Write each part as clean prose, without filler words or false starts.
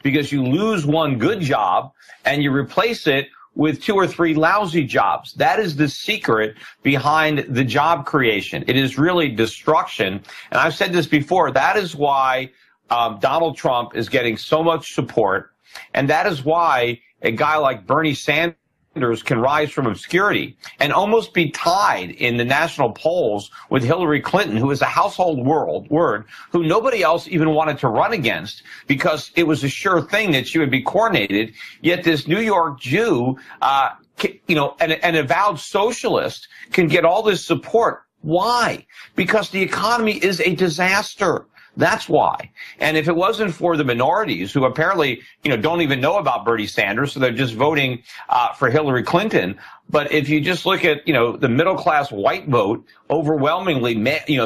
because you lose one good job and you replace it with 2 or 3 lousy jobs. That is the secret behind the job creation. It is really destruction. And I've said this before. That is why Donald Trump is getting so much support. And that is why a guy like Bernie Sanders can rise from obscurity and almost be tied in the national polls with Hillary Clinton, who is a household word, who nobody else even wanted to run against because it was a sure thing that she would be coronated. Yet this New York Jew, an avowed socialist, can get all this support. Why? Because the economy is a disaster. That's why. And if it wasn't for the minorities who apparently, don't even know about Bernie Sanders, so they're just voting for Hillary Clinton. But if you just look at, the middle class white vote, overwhelmingly,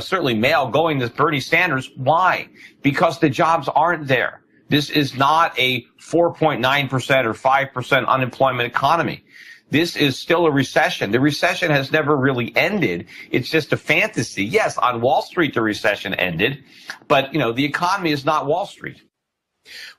certainly male going to Bernie Sanders. Why? Because the jobs aren't there. This is not a 4.9% or 5% unemployment economy. This is still a recession. The recession has never really ended. It's just a fantasy. Yes, on Wall Street, the recession ended, but, the economy is not Wall Street.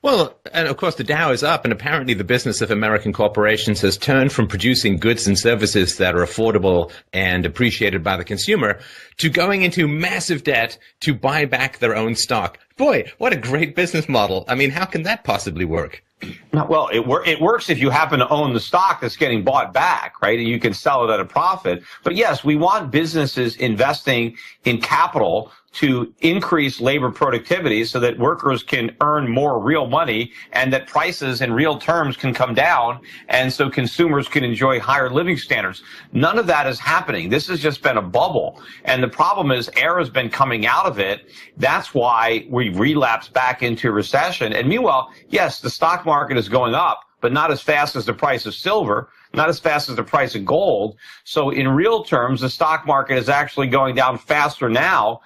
Well, and of course the Dow is up, and apparently the business of American corporations has turned from producing goods and services that are affordable and appreciated by the consumer to going into massive debt to buy back their own stock. Boy, what a great business model. I mean, how can that possibly work? Well, it works if you happen to own the stock that's getting bought back, right? And you can sell it at a profit. But yes, we want businesses investing in capital to increase labor productivity so that workers can earn more real money and that prices in real terms can come down and so consumers can enjoy higher living standards. None of that is happening. This has just been a bubble. And the problem is air has been coming out of it. That's why we relapsed back into recession. And meanwhile, yes, the stock market is going up, but not as fast as the price of silver, not as fast as the price of gold. So in real terms, the stock market is actually going down faster now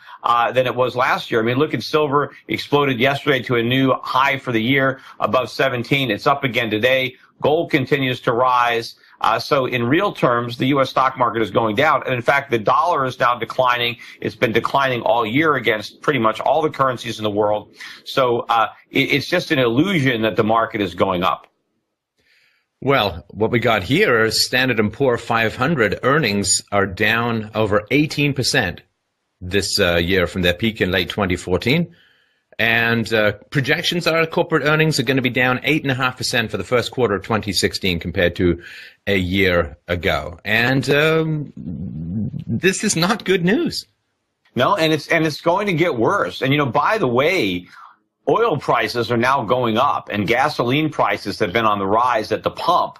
than it was last year. I mean, look at silver, exploded yesterday to a new high for the year, above 17. It's up again today. Gold continues to rise. So in real terms, the U.S. stock market is going down. And in fact, the dollar is now declining. It's been declining all year against pretty much all the currencies in the world. So it's just an illusion that the market is going up. Well, what we got here is Standard & Poor 500 earnings are down over 18% this year from their peak in late 2014. And projections are corporate earnings are going to be down 8.5% for the first quarter of 2016 compared to a year ago. And this is not good news. No, and it's going to get worse. And, by the way, oil prices are now going up and gasoline prices have been on the rise at the pump.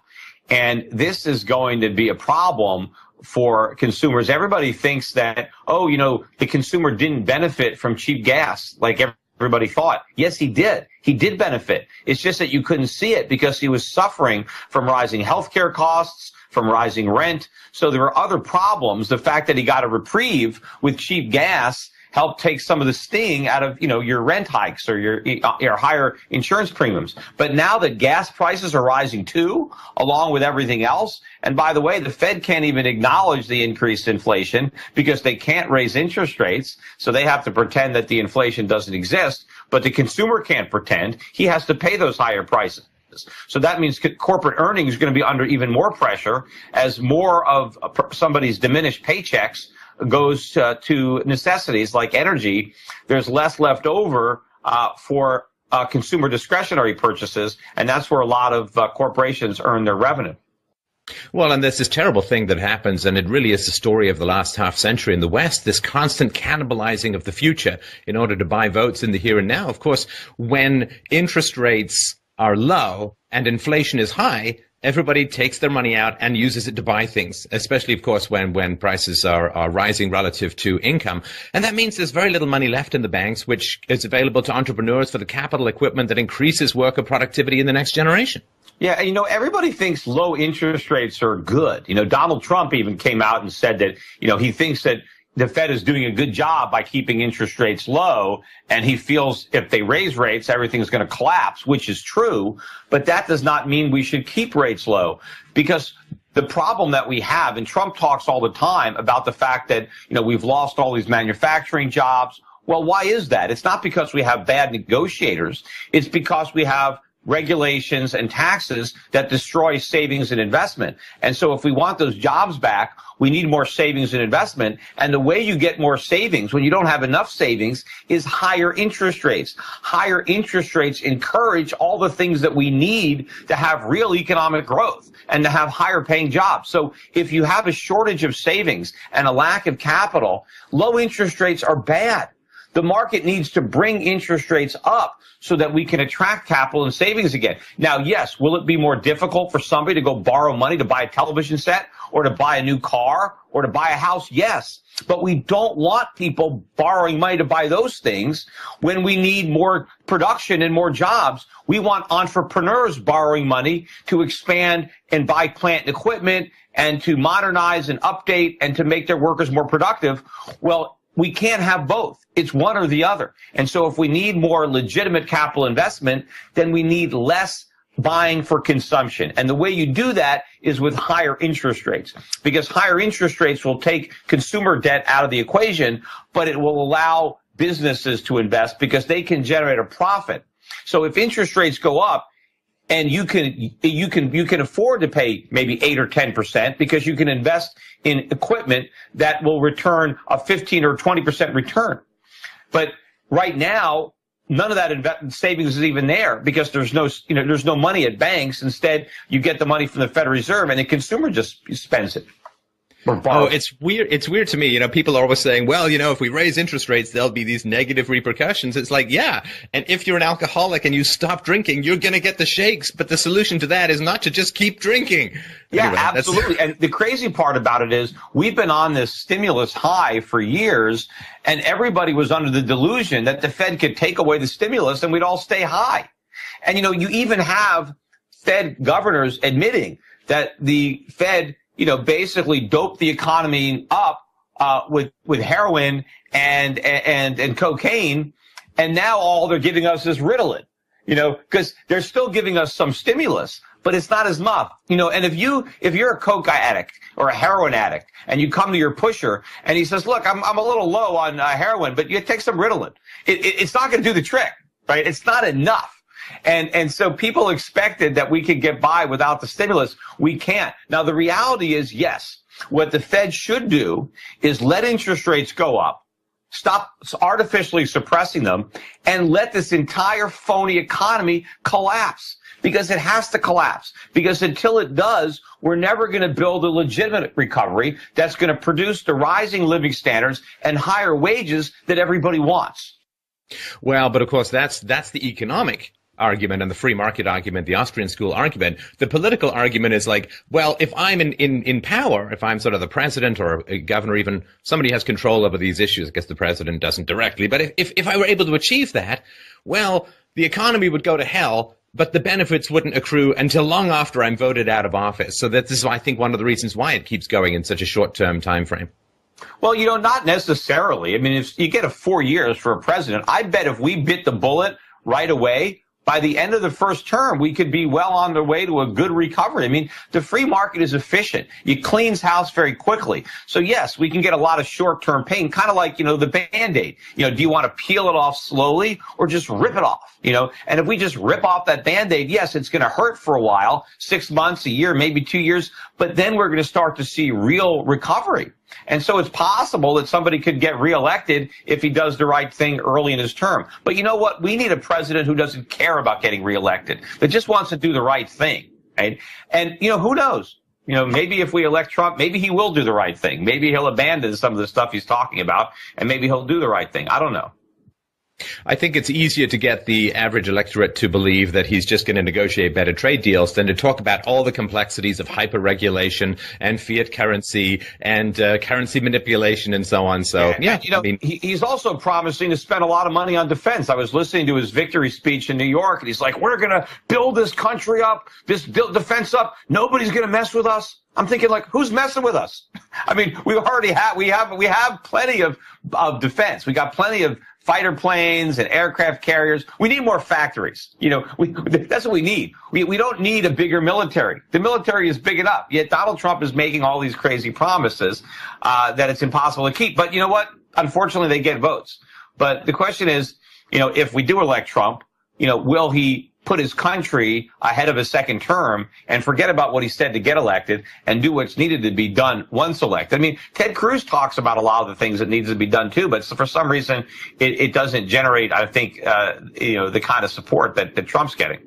And this is going to be a problem for consumers. Everybody thinks that, the consumer didn't benefit from cheap gas like everybody thought. Yes, he did. He did benefit. It's just that you couldn't see it because he was suffering from rising healthcare costs, from rising rent. So there were other problems. The fact that he got a reprieve with cheap gas help take some of the sting out of, your rent hikes or your higher insurance premiums. But now that gas prices are rising too, along with everything else, and by the way, the Fed can't even acknowledge the increased inflation because they can't raise interest rates, so they have to pretend that the inflation doesn't exist, but the consumer can't pretend. He has to pay those higher prices. So that means corporate earnings are going to be under even more pressure as more of somebody's diminished paychecks goes to necessities like energy. There's less left over for consumer discretionary purchases, and that's where a lot of corporations earn their revenue. Well, and there's this terrible thing that happens, and it really is the story of the last half century in the West, this constant cannibalizing of the future in order to buy votes in the here and now. Of course, when interest rates are low and inflation is high, everybody takes their money out and uses it to buy things, especially, of course, when prices are rising relative to income. And that means there's very little money left in the banks, which is available to entrepreneurs for the capital equipment that increases worker productivity in the next generation. Yeah, everybody thinks low interest rates are good. Donald Trump even came out and said that, he thinks that the Fed is doing a good job by keeping interest rates low, and he feels if they raise rates, everything's going to collapse, which is true. But that does not mean we should keep rates low, because the problem that we have, and Trump talks all the time about the fact that, we've lost all these manufacturing jobs. Well, why is that? It's not because we have bad negotiators. It's because we have regulations and taxes that destroy savings and investment. And so if we want those jobs back, we need more savings and investment. And the way you get more savings when you don't have enough savings is higher interest rates. Higher interest rates encourage all the things that we need to have real economic growth and to have higher paying jobs. So if you have a shortage of savings and a lack of capital, low interest rates are bad. The market needs to bring interest rates up so that we can attract capital and savings again. Now, yes, will it be more difficult for somebody to go borrow money to buy a television set or to buy a new car or to buy a house? Yes. But we don't want people borrowing money to buy those things when we need more production and more jobs. We want entrepreneurs borrowing money to expand and buy plant and equipment and to modernize and update and to make their workers more productive. Well, we can't have both. It's one or the other. And so if we need more legitimate capital investment, then we need less buying for consumption. And the way you do that is with higher interest rates, because higher interest rates will take consumer debt out of the equation, but it will allow businesses to invest because they can generate a profit. So if interest rates go up, and you can afford to pay maybe 8 or 10% because you can invest in equipment that will return a 15 or 20% return. But right now, none of that savings is even there because there's no money at banks. Instead, you get the money from the Federal Reserve and the consumer just spends it. Oh, it's weird. It's weird to me. People are always saying, well, if we raise interest rates, there'll be these negative repercussions. It's like, yeah. And if you're an alcoholic and you stop drinking, you're going to get the shakes. But the solution to that is not to just keep drinking. Yeah, anyway, absolutely. That's... And the crazy part about it is we've been on this stimulus high for years, and everybody was under the delusion that the Fed could take away the stimulus and we'd all stay high. And, you even have Fed governors admitting that the Fed basically doped the economy up with heroin and cocaine, and now all they're giving us is Ritalin, because they're still giving us some stimulus, but it's not as much, And if you're a coke addict or a heroin addict, and you come to your pusher and he says, "Look, I'm a little low on heroin, but you take some Ritalin," it's not going to do the trick, right? It's not enough. And so people expected that we could get by without the stimulus. We can't. Now, the reality is, yes, what the Fed should do is let interest rates go up, stop artificially suppressing them, and let this entire phony economy collapse. Because it has to collapse. Because until it does, we're never going to build a legitimate recovery that's going to produce the rising living standards and higher wages that everybody wants. Well, but of course, that's the economic argument and the free market argument, the Austrian school argument. The political argument is like, well, if I'm in power, if I'm sort of the president or a governor, even somebody has control over these issues. I guess the president doesn't directly, but if I were able to achieve that, well, the economy would go to hell, but the benefits wouldn't accrue until long after I'm voted out of office. So this is, I think, one of the reasons why it keeps going in such a short-term time frame. Well, not necessarily. I mean, if you get 4 years for a president, I bet if we bit the bullet right away, by the end of the first term, we could be well on the way to a good recovery. I mean, the free market is efficient. It cleans house very quickly. So, yes, we can get a lot of short-term pain, kind of like, the Band-Aid. Do you want to peel it off slowly or just rip it off? And if we just rip off that Band-Aid, yes, it's going to hurt for a while, 6 months, a year, maybe 2 years, but then we're going to start to see real recovery. And so it's possible that somebody could get reelected if he does the right thing early in his term. But you know what? We need a president who doesn't care about getting reelected, that just wants to do the right thing, right? And, who knows? Maybe if we elect Trump, maybe he will do the right thing. Maybe he'll abandon some of the stuff he's talking about, and maybe he'll do the right thing. I don't know. I think it's easier to get the average electorate to believe that he's just going to negotiate better trade deals than to talk about all the complexities of hyper-regulation and fiat currency and currency manipulation and so on. So, yeah. He's also promising to spend a lot of money on defense. I was listening to his victory speech in New York, and he's like, we're going to build this country up, this defense up. Nobody's going to mess with us. I'm thinking, like, who's messing with us? I mean, we have plenty of defense. We got plenty of fighter planes and aircraft carriers. We need more factories. That's what we need. We don't need a bigger military. The military is big enough. Yet Donald Trump is making all these crazy promises that it's impossible to keep. But you know what? Unfortunately, they get votes. But the question is, if we do elect Trump, will he put his country ahead of a second term and forget about what he said to get elected and do what's needed to be done once elected. I mean, Ted Cruz talks about a lot of the things that needs to be done too, but for some reason it doesn't generate, I think, the kind of support that Trump's getting.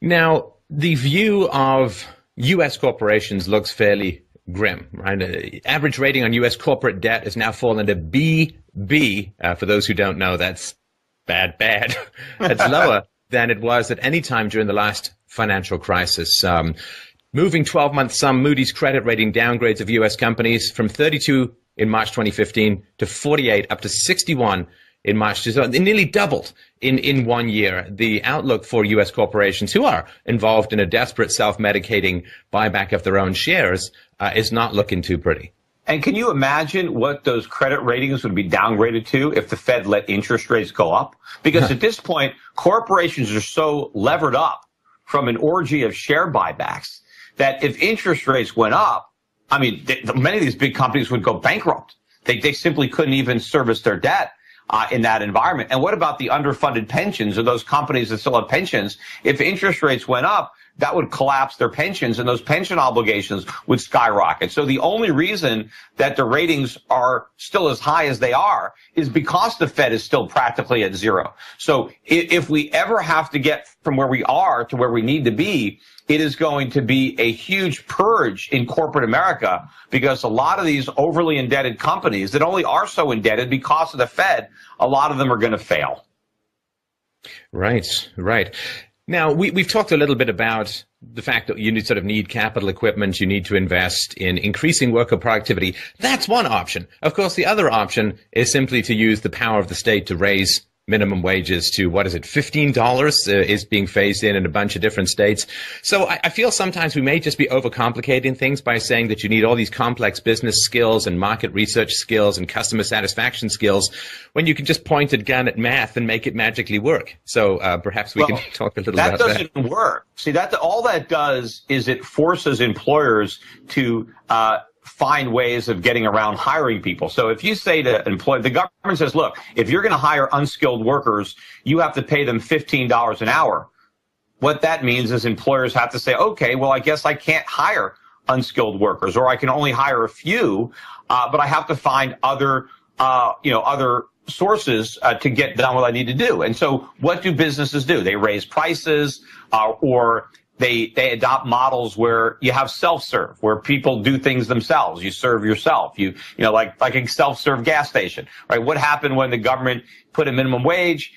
Now, the view of U.S. corporations looks fairly grim, right? Average rating on U.S. corporate debt has now fallen to BB. For those who don't know, that's bad. That's lower than it was at any time during the last financial crisis. Moving 12-month sum Moody's credit rating downgrades of U.S. companies from 32 in March 2015 to 48 up to 61 in March. It nearly doubled in 1 year. The outlook for U.S. corporations who are involved in a desperate self-medicating buyback of their own shares is not looking too pretty. And can you imagine what those credit ratings would be downgraded to if the Fed let interest rates go up? Because at this point, corporations are so levered up from an orgy of share buybacks that if interest rates went up, I mean, many of these big companies would go bankrupt. They simply couldn't even service their debt in that environment. And what about the underfunded pensions or those companies that still have pensions? If interest rates went up, that would collapse their pensions and those pension obligations would skyrocket. So the only reason that the ratings are still as high as they are is because the Fed is still practically at zero. So if we ever have to get from where we are to where we need to be, it is going to be a huge purge in corporate America because a lot of these overly indebted companies that only are so indebted because of the Fed, a lot of them are going to fail. Right. Now, we've talked a little bit about the fact that you need capital equipment, you need to invest in increasing worker productivity. That's one option. Of course, the other option is simply to use the power of the state to raise minimum wages to, $15 is being phased in a bunch of different states. So I feel sometimes we may just be overcomplicating things by saying that you need all these complex business skills and market research skills and customer satisfaction skills when you can just point a gun at math and make it magically work. So perhaps we can talk a little about that. That doesn't work. See, all that does is it forces employers to find ways of getting around hiring people. So if you say to the government says, look, if you're going to hire unskilled workers, you have to pay them $15 an hour. What that means is employers have to say, okay, well, I guess I can't hire unskilled workers, or I can only hire a few, but I have to find other sources to get done what I need to do. And so what do businesses do? They raise prices, or they adopt models where you have self-serve, where people do things themselves. You serve yourself. Like a self-serve gas station, right? What happened when the government put a minimum wage?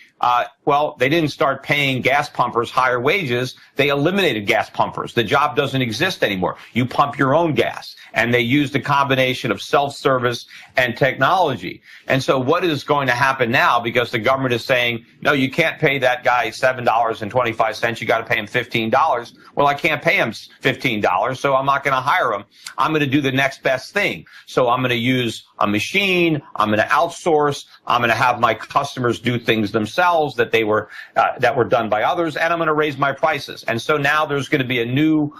Well, they didn't start paying gas pumpers higher wages. They eliminated gas pumpers. The job doesn't exist anymore. You pump your own gas. And they used a combination of self-service and technology. And so what is going to happen now, because the government is saying, no, you can't pay that guy $7.25. You got to pay him $15. Well, I can't pay him $15, so I'm not going to hire him. I'm going to do the next best thing. So I'm going to use a machine. I'm going to outsource. I'm going to have my customers do things themselves that were done by others, and I'm going to raise my prices. And so now there's going to be a new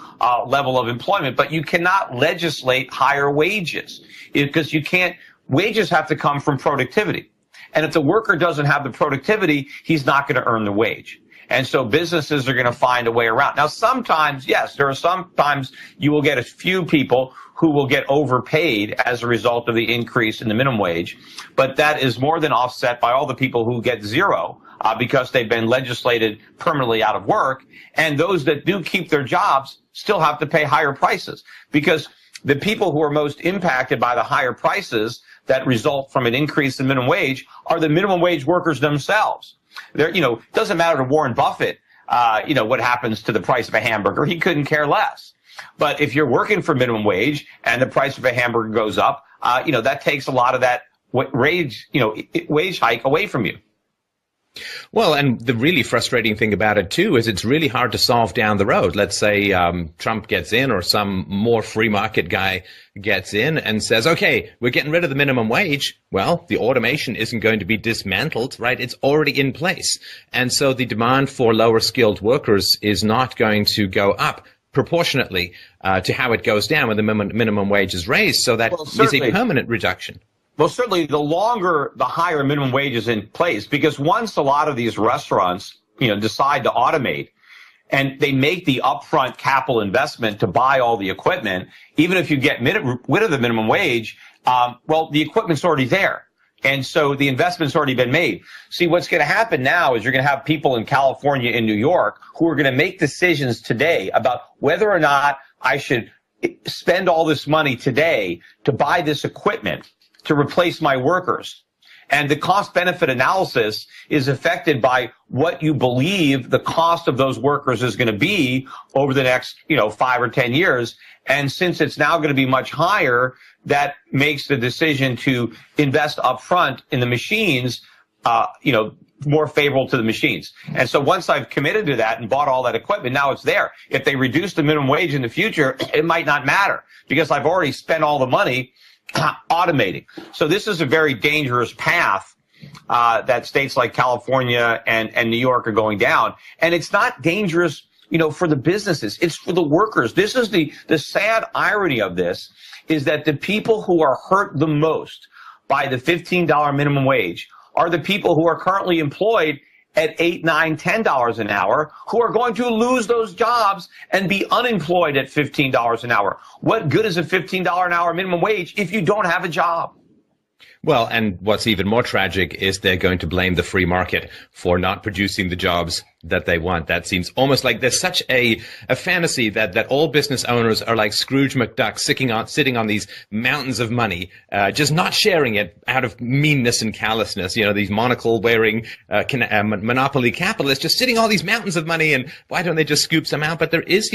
level of employment, but you cannot legislate higher wages because you can't. Wages have to come from productivity. And if the worker doesn't have the productivity, he's not going to earn the wage. And so businesses are going to find a way around. Now, sometimes, yes, there are sometimes you will get a few people who will get overpaid as a result of the increase in the minimum wage. But that is more than offset by all the people who get zero because they've been legislated permanently out of work. And those that do keep their jobs still have to pay higher prices because the people who are most impacted by the higher prices that result from an increase in minimum wage are the minimum wage workers themselves. It doesn't matter to Warren Buffett, what happens to the price of a hamburger. He couldn't care less. But if you're working for minimum wage and the price of a hamburger goes up, that takes a lot of that wage hike away from you. Well, and the really frustrating thing about it, too, is it's really hard to solve down the road. Let's say Trump gets in or some more free market guy gets in and says, okay, we're getting rid of the minimum wage. Well, the automation isn't going to be dismantled, right? It's already in place. And so the demand for lower skilled workers is not going to go up proportionately to how it goes down when the minimum wage is raised. So that is a permanent reduction. Well, certainly the higher minimum wage is in place, because once a lot of these restaurants decide to automate, and they make the upfront capital investment to buy all the equipment, even if you get rid of the minimum wage, well, the equipment's already there. And so the investment's already been made. See, what's going to happen now is you're going to have people in California and New York who are going to make decisions today about whether or not I should spend all this money today to buy this equipment to replace my workers. And the cost-benefit analysis is affected by what you believe the cost of those workers is going to be over the next, 5 or 10 years. And since it's now going to be much higher, that makes the decision to invest upfront in the machines, more favorable to the machines. And so once I've committed to that and bought all that equipment, now it's there. If they reduce the minimum wage in the future, it might not matter because I've already spent all the money automating. So this is a very dangerous path that states like California and New York are going down. And it's not dangerous, for the businesses. It's for the workers. This is the sad irony of this is that the people who are hurt the most by the $15 minimum wage are the people who are currently employed at $8, $9, $10 an hour, who are going to lose those jobs and be unemployed at $15 an hour. What good is a $15 an hour minimum wage if you don't have a job? Well, and what's even more tragic is they're going to blame the free market for not producing the jobs that they want. That seems almost like there's such a fantasy that all business owners are like Scrooge McDuck sitting on these mountains of money, just not sharing it out of meanness and callousness. These monocle wearing monopoly capitalists just sitting on all these mountains of money, and why don't they just scoop some out? But there is,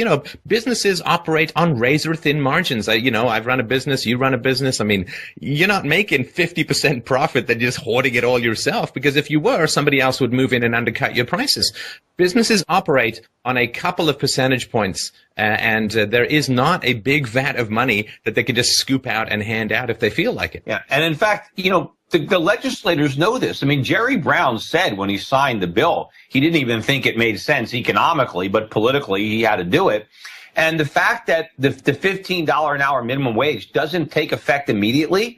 businesses operate on razor thin margins. I've run a business, you run a business. I mean, you're not making 50% profit than just hoarding it all yourself, because if you were, somebody else would move in and undercut your prices. Businesses operate on a couple of percentage points, and there is not a big vat of money that they can just scoop out and hand out if they feel like it. Yeah, and in fact, the legislators know this. I mean, Jerry Brown said when he signed the bill, he didn't even think it made sense economically, but politically he had to do it. And the fact that the $15 an hour minimum wage doesn't take effect immediately,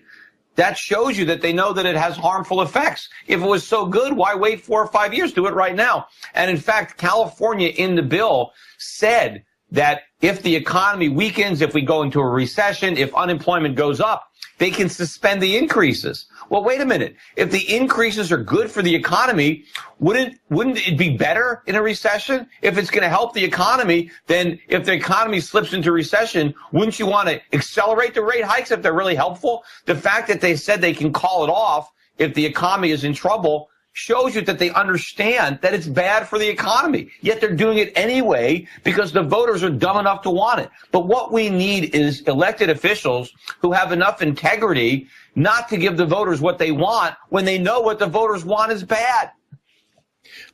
that shows you that they know that it has harmful effects. If it was so good, why wait 4 or 5 years? Do it right now. And in fact, California in the bill said that if the economy weakens, if we go into a recession, if unemployment goes up, they can suspend the increases. Well, wait a minute. If the increases are good for the economy, wouldn't it be better in a recession? If it's going to help the economy, then if the economy slips into recession, wouldn't you want to accelerate the rate hikes if they're really helpful? The fact that they said they can call it off if the economy is in trouble shows you that they understand that it's bad for the economy. Yet they're doing it anyway because the voters are dumb enough to want it. But what we need is elected officials who have enough integrity not to give the voters what they want when they know what the voters want is bad.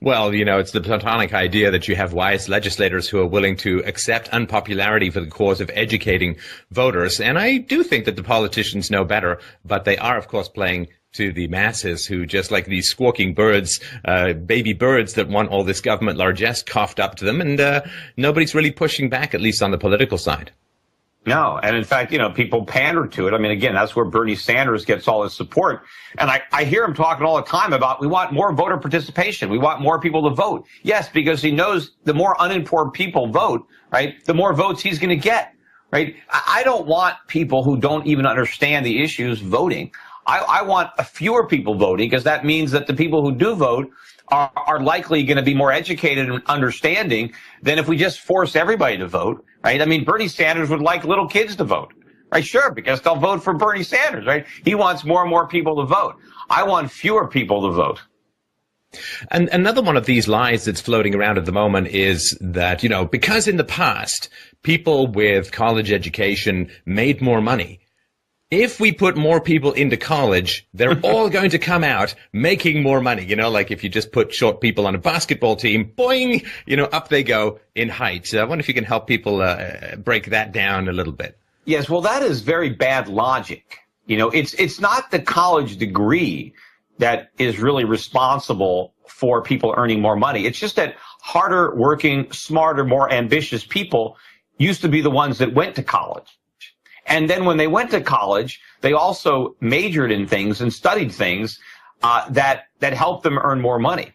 Well, it's the Platonic idea that you have wise legislators who are willing to accept unpopularity for the cause of educating voters. And I do think that the politicians know better, but they are, of course, playing to the masses who, just like these squawking birds, baby birds that want all this government largesse coughed up to them, and nobody's really pushing back, at least on the political side. No, and in fact, people pander to it. I mean, again, that's where Bernie Sanders gets all his support. And I hear him talking all the time about we want more voter participation. We want more people to vote. Yes, because he knows the more uninformed people vote, right, the more votes he's going to get, right? I don't want people who don't even understand the issues voting. I want fewer people voting because that means that the people who do vote are likely going to be more educated and understanding than if we just force everybody to vote, right? I mean, Bernie Sanders would like little kids to vote, right? Sure, because they'll vote for Bernie Sanders, right? He wants more and more people to vote. I want fewer people to vote. And another one of these lies that's floating around at the moment is that, because in the past, people with college education made more money, if we put more people into college, they're all going to come out making more money. Like if you just put short people on a basketball team, boing, up they go in height. I wonder if you can help people break that down a little bit. Yes, well, that is very bad logic. It's not the college degree that is really responsible for people earning more money. It's just that harder working, smarter, more ambitious people used to be the ones that went to college. And then when they went to college, they also majored in things and studied things that helped them earn more money.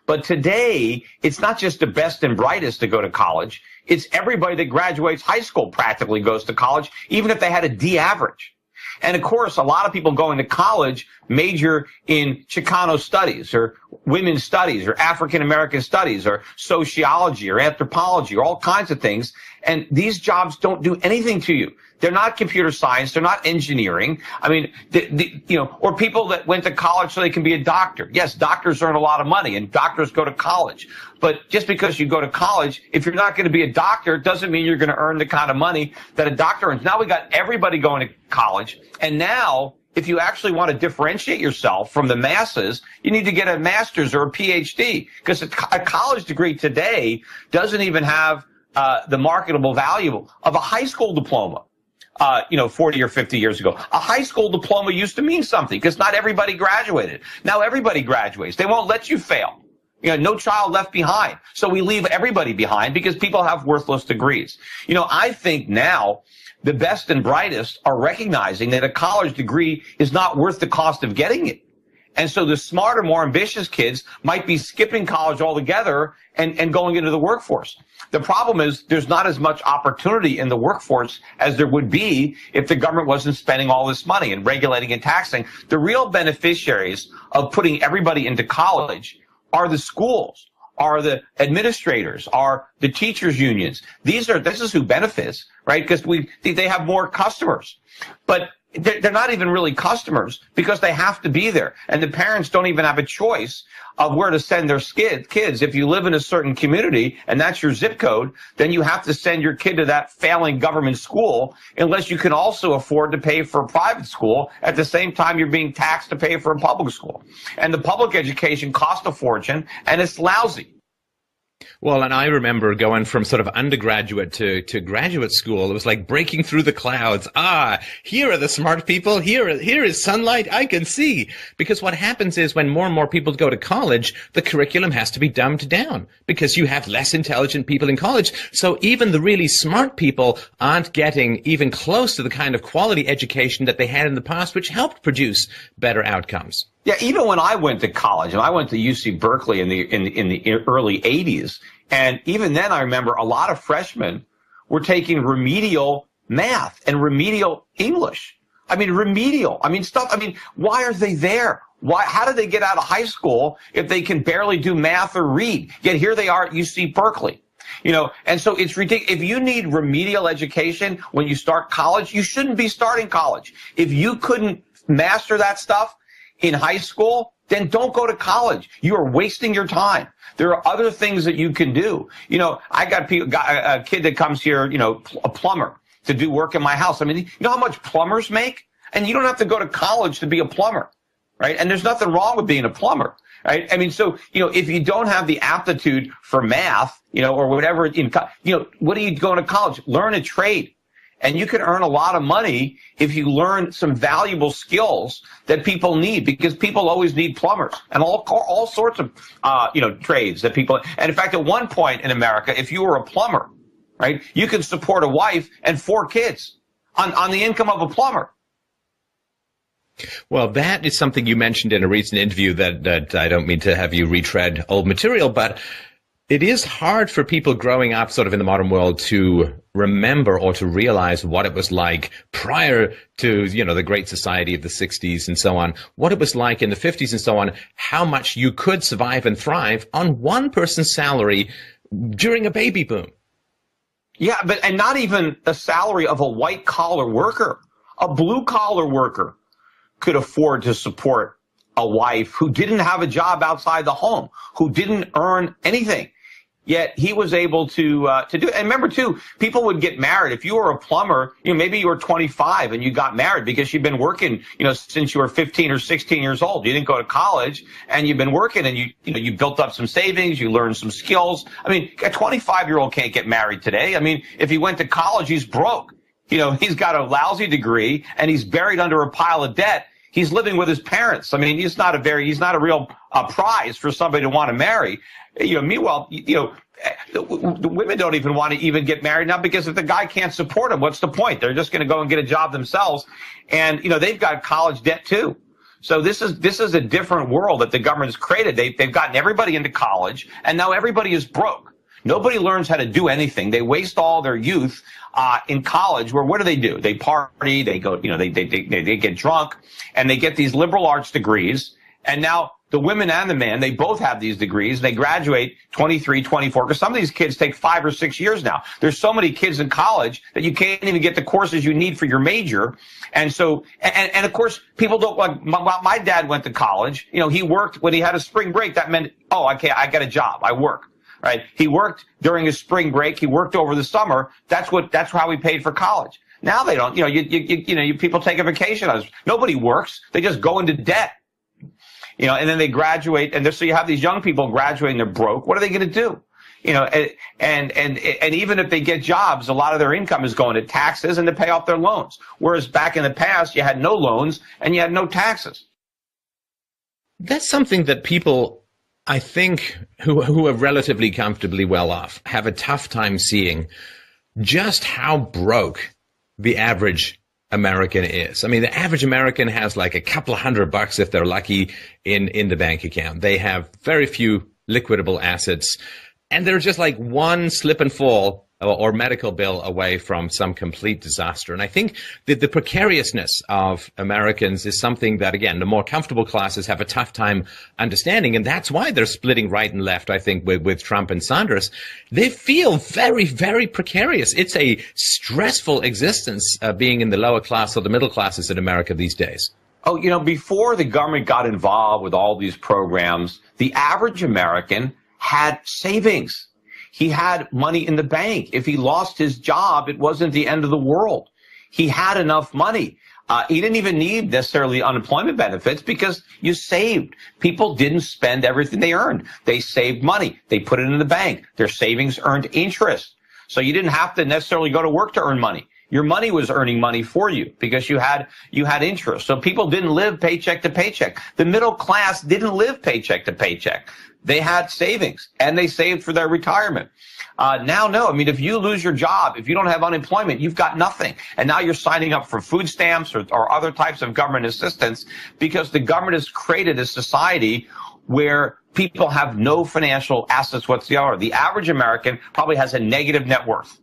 But today, it's not just the best and brightest to go to college. It's everybody that graduates high school practically goes to college, even if they had a D average. And of course, a lot of people going to college major in Chicano studies or women's studies or African American studies or sociology or anthropology or all kinds of things. And these jobs don't do anything to you. They're not computer science. They're not engineering. I mean, or people that went to college so they can be a doctor. Yes, doctors earn a lot of money and doctors go to college. But just because you go to college, if you're not going to be a doctor, it doesn't mean you're going to earn the kind of money that a doctor earns. Now we got everybody going to college. And now, if you actually want to differentiate yourself from the masses, you need to get a master's or a PhD, because a college degree today doesn't even have the marketable value of a high school diploma. 40 or 50 years ago. A high school diploma used to mean something because not everybody graduated. Now everybody graduates. They won't let you fail. No child left behind. So we leave everybody behind because people have worthless degrees. I think now the best and brightest are recognizing that a college degree is not worth the cost of getting it. And so the smarter, more ambitious kids might be skipping college altogether and going into the workforce. The problem is there's not as much opportunity in the workforce as there would be if the government wasn't spending all this money and regulating and taxing. The real beneficiaries of putting everybody into college are the schools, are the administrators, are the teachers' unions. This is who benefits, right? Because they have more customers. But they're not even really customers because they have to be there. And the parents don't even have a choice of where to send their kids. If you live in a certain community and that's your zip code, then you have to send your kid to that failing government school unless you can also afford to pay for a private school at the same time you're being taxed to pay for a public school. And the public education costs a fortune and it's lousy. Well, and I remember going from sort of undergraduate to graduate school. It was like breaking through the clouds. Here are the smart people. Here is sunlight. I can see. Because what happens is when more and more people go to college, the curriculum has to be dumbed down because you have less intelligent people in college. So even the really smart people aren't getting even close to the kind of quality education that they had in the past, which helped produce better outcomes. Yeah, even when I went to college, and I went to UC Berkeley in the early 80s, and even then I remember a lot of freshmen were taking remedial math and remedial English. Why are they there? How did they get out of high school if they can barely do math or read? Yet here they are at UC Berkeley. And so it's ridiculous. If you need remedial education when you start college, you shouldn't be starting college. If you couldn't master that stuff in high school, then don't go to college. You are wasting your time. There are other things that you can do. I got a kid that comes here, a plumber to do work in my house. I mean, you know how much plumbers make? And you don't have to go to college to be a plumber, right? And there's nothing wrong with being a plumber, right? I mean, so, if you don't have the aptitude for math, or whatever, what are you going to college? Learn a trade. And you can earn a lot of money if you learn some valuable skills that people need, because people always need plumbers and all sorts of, trades that people. And in fact, at one point in America, if you were a plumber, right, you could support a wife and 4 kids on the income of a plumber. Well, that is something you mentioned in a recent interview that I don't mean to have you retread old material, but it is hard for people growing up sort of in the modern world to remember or to realize what it was like prior to, the Great Society of the 60s and so on, what it was like in the 50s and so on, how much you could survive and thrive on one person's salary during a baby boom. Yeah, and not even a salary of a white collar worker. A blue collar worker could afford to support a wife who didn't have a job outside the home, who didn't earn anything. Yet he was able to do it. And remember, too, people would get married. If you were a plumber, maybe you were 25 and you got married because you've been working, since you were 15 or 16 years old. You didn't go to college and you've been working and you built up some savings, you learned some skills. I mean, a 25-year-old can't get married today. I mean, if he went to college, he's broke. He's got a lousy degree and he's buried under a pile of debt. He's living with his parents. I mean, he's not a real prize for somebody to want to marry. Meanwhile, the women don't even want to even get married now because if the guy can't support them, what's the point? They're just going to go and get a job themselves. And, they've got college debt too. So this is a different world that the government has created. They've gotten everybody into college, and now everybody is broke. Nobody learns how to do anything. They waste all their youth in college, where what do? They party, they go, they get drunk, and they get these liberal arts degrees. And now the women and the men, they both have these degrees. They graduate 23, 24, because some of these kids take 5 or 6 years now. There's so many kids in college that you can't even get the courses you need for your major. And so, and of course, people don't like, my dad went to college. He worked when he had a spring break. That meant, I got a job. I work. Right? He worked during his spring break. He worked over the summer. That's how he paid for college. Now they don't. People take a vacation. Nobody works. They just go into debt. And then they graduate, and so you have these young people graduating. They're broke. What are they going to do? And even if they get jobs, a lot of their income is going to taxes and to pay off their loans. Whereas back in the past, you had no loans and you had no taxes. That's something that people, I think, who are relatively comfortably well off, have a tough time seeing just how broke the average American is. I mean, the average American has like a couple of $100 if they're lucky in the bank account. They have very few liquidable assets, and they're just like one slip and fall or medical bill away from some complete disaster. And I think that the precariousness of Americans is something that, again, the more comfortable classes have a tough time understanding. And that's why they're splitting right and left, I think, with Trump and Sanders. They feel very, very precarious. It's a stressful existence being in the lower class or the middle classes in America these days. Before the government got involved with all these programs, the average American had savings. He had money in the bank. If he lost his job, it wasn't the end of the world. He had enough money. He didn't even need necessarily unemployment benefits because you saved. People didn't spend everything they earned. They saved money. They put it in the bank. Their savings earned interest. So you didn't have to necessarily go to work to earn money. Your money was earning money for you because you had interest. So people didn't live paycheck to paycheck. The middle class didn't live paycheck to paycheck. They had savings, and they saved for their retirement. Now, no. I mean, if you lose your job, if you don't have unemployment, you've got nothing. And now you're signing up for food stamps or other types of government assistance because the government has created a society where people have no financial assets whatsoever. The average American probably has a negative net worth.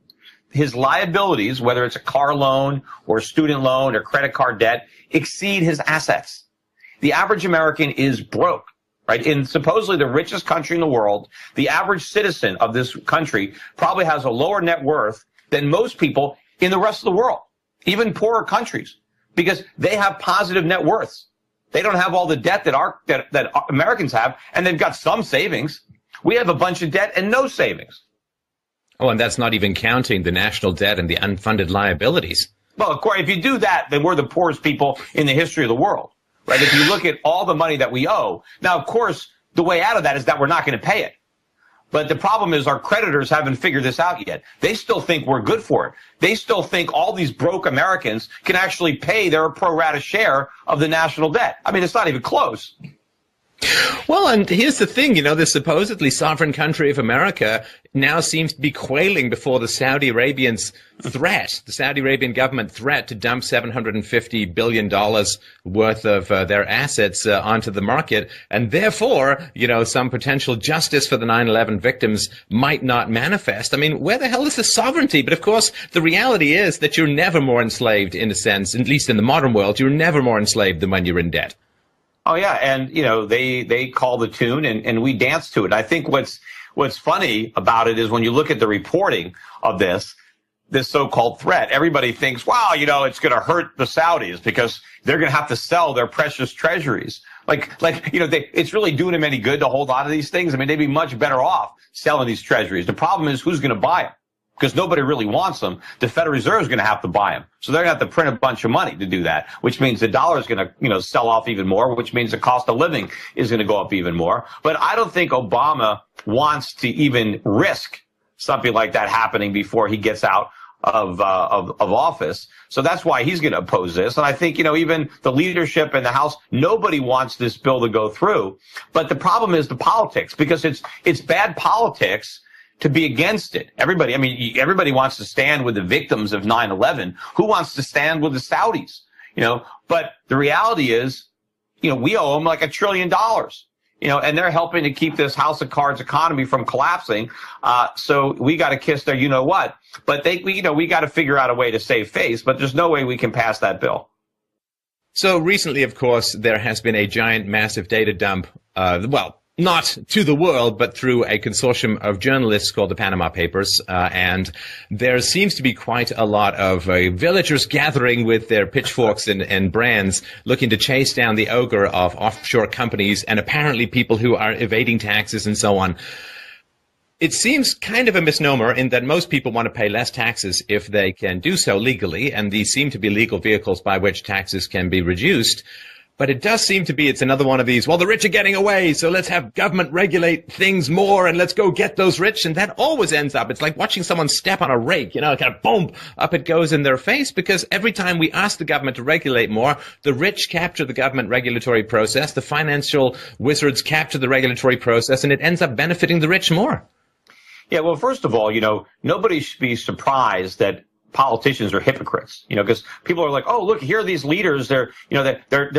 His liabilities, whether it's a car loan or student loan or credit card debt, exceed his assets. The average American is broke. Right? In supposedly the richest country in the world, the average citizen of this country probably has a lower net worth than most people in the rest of the world, even poorer countries, because they have positive net worths. They don't have all the debt that Americans have, and they've got some savings. We have a bunch of debt and no savings. Oh, and that's not even counting the national debt and the unfunded liabilities. Well, of course, if you do that, then we're the poorest people in the history of the world. Right? If you look at all the money that we owe. Now, of course, the way out of that is that we're not going to pay it. But the problem is our creditors haven't figured this out yet. They still think we're good for it. They still think all these broke Americans can actually pay their pro rata share of the national debt. I mean, it's not even close. Well, and here's the thing, the supposedly sovereign country of America now seems to be quailing before the Saudi Arabians' threat, the Saudi Arabian government threat to dump $750 billion worth of their assets onto the market. And therefore, some potential justice for the 9/11 victims might not manifest. I mean, where the hell is the sovereignty? But of course, the reality is that you're never more enslaved in a sense, at least in the modern world, you're never more enslaved than when you're in debt. Oh, yeah. And, they call the tune and we dance to it. I think what's funny about it is when you look at the reporting of this so-called threat, everybody thinks, wow, it's going to hurt the Saudis because they're going to have to sell their precious treasuries. It's really doing them any good to hold on to these things. I mean, they'd be much better off selling these treasuries. The problem is who's going to buy them? Because nobody really wants them. The Federal Reserve is going to have to buy them. So they're going to have to print a bunch of money to do that, which means the dollar is going to, sell off even more, which means the cost of living is going to go up even more. But I don't think Obama wants to even risk something like that happening before he gets out of office. So that's why he's going to oppose this. And I think, even the leadership in the House, nobody wants this bill to go through. But the problem is the politics, because it's bad politics to be against it. Everybody wants to stand with the victims of 9/11. Who wants to stand with the Saudis? But the reality is we owe them like $1 trillion. And they're helping to keep this house of cards economy from collapsing. So we got to kiss their what. But we got to figure out a way to save face. But there's no way we can pass that bill. So recently, of course, there has been a giant, massive data dump. Not to the world, but through a consortium of journalists called the Panama Papers. And there seems to be quite a lot of villagers gathering with their pitchforks and brands looking to chase down the ogre of offshore companies and apparently people who are evading taxes and so on. It seems kind of a misnomer in that most people want to pay less taxes if they can do so legally, and these seem to be legal vehicles by which taxes can be reduced. But it does seem to be it's another one of these, well, the rich are getting away, so let's have government regulate things more and let's go get those rich. And that always ends up, it's like watching someone step on a rake, kind of boom, up it goes in their face, because every time we ask the government to regulate more, the rich capture the government regulatory process, the financial wizards capture the regulatory process, and it ends up benefiting the rich more. Yeah, well, first of all, nobody should be surprised that politicians are hypocrites, because people are like, oh, look, here are these leaders. They're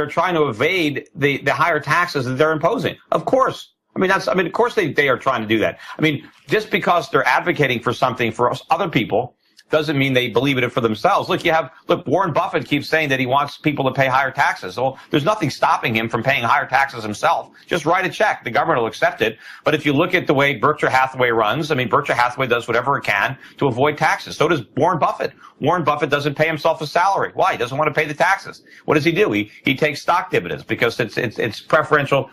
trying to evade the higher taxes that they're imposing. Of course. Of course they are trying to do that. Just because they're advocating for something for other people doesn't mean they believe in it for themselves. Look, Warren Buffett keeps saying that he wants people to pay higher taxes. Well, there's nothing stopping him from paying higher taxes himself. Just write a check. The government will accept it. But if you look at the way Berkshire Hathaway runs, Berkshire Hathaway does whatever it can to avoid taxes. So does Warren Buffett. Warren Buffett doesn't pay himself a salary. Why? He doesn't want to pay the taxes. What does he do? He takes stock dividends because it's preferential